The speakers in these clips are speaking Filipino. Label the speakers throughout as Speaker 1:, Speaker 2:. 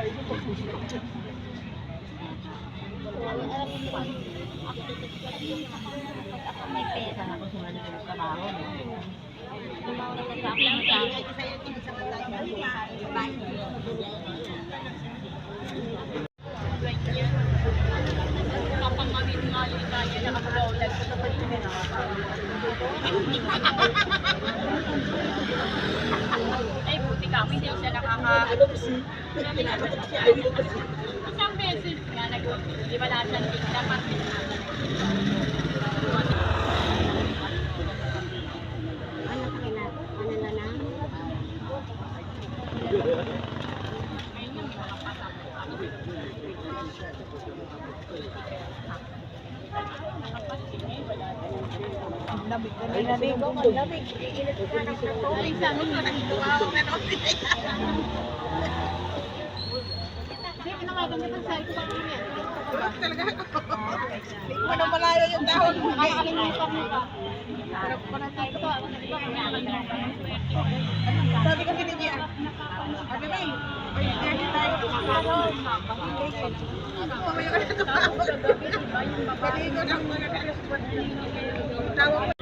Speaker 1: Ako may pera. Ako sumali ng trabaho.
Speaker 2: Ay, buti kami, hindi siya nakaka-adopsi. Isang beses nga, di ba lahat ng tignan, pati
Speaker 1: Lamig. Iinit ko na ng tubig sa amin. Nagduwaw na ako. Hindi, pinawagan niya ng side sa amin yan. Talaga ako. Hindi ko na malayo yung tawag mo. Nakakalimutan mo ba? Harap ko na tayo ito. Sabi ko binigyan. Sabi ba eh? Binigyan tayo. Mamaya ka na tumawag. Pwede ko lang mga tawag.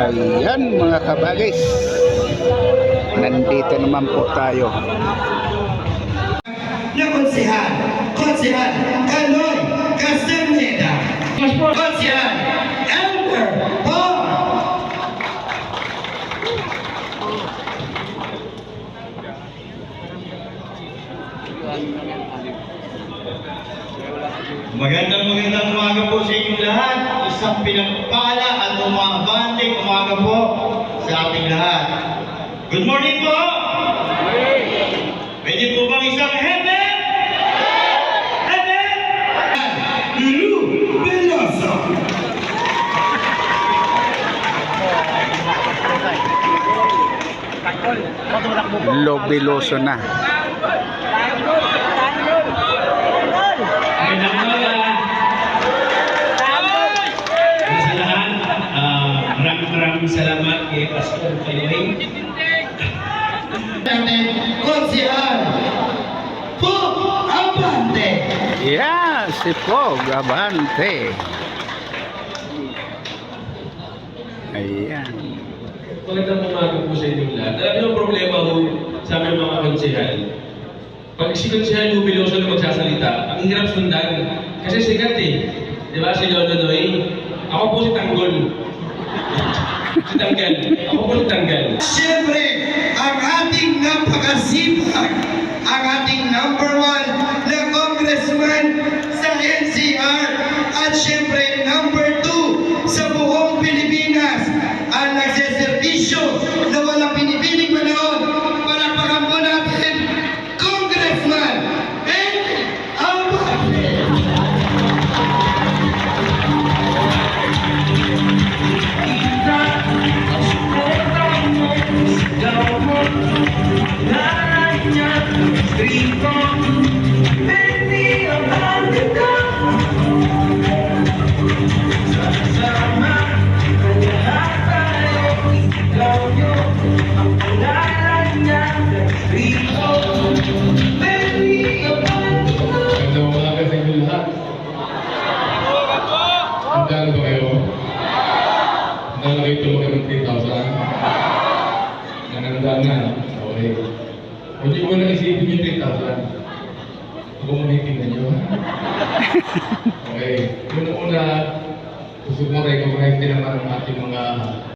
Speaker 3: Ayan mga kabagis, nandito naman po tayo.
Speaker 4: Na Konsehal Kaloy Castaneda, Konsehal Elmer Paul. Magandang umaga po sa inyong lahat. Isang pinagpala at umabanding umaga po sa ating lahat. Good morning po! Pwede po bang isang heaven? Heaven! Lulu Veloso!
Speaker 3: Lo Veloso na.
Speaker 4: Sa lahat, maraming salamat kay Pastor Kailing. Konsehal Pog Abante.
Speaker 3: Yeah, si Pog Abante. Ayan.
Speaker 5: Magandang umaga po sa inyong lahat. Alam niyo ang problema ho sa aming mga konsehal. Pag si Konsehal Jubiloso na magsasalita, ang hirap sundan. Kasi sikat eh. Di ba si Lolo Noy? Ako po si Tanggol. Si Tanggal. Ako po si Tanggal.
Speaker 4: Siyempre, ang ating napakasipag, ang ating #1 na congressman sa NCR, at siyempre #2 sa buong Pilipinas, ang nagseservisyo na walang pinipiling panahon. Palakpakan po natin, Congressman Amy Abante.
Speaker 5: Magandang umaga sa inyong lahat. Handa ba kayo? Handa na kayo tumagal ng 3,000? Nananda na. Okay. Huwag niyo muna isipin yung 3,000. Ako manitingnan niyo. Okay. Una-una, gusto ko recognize din naman ang ating mga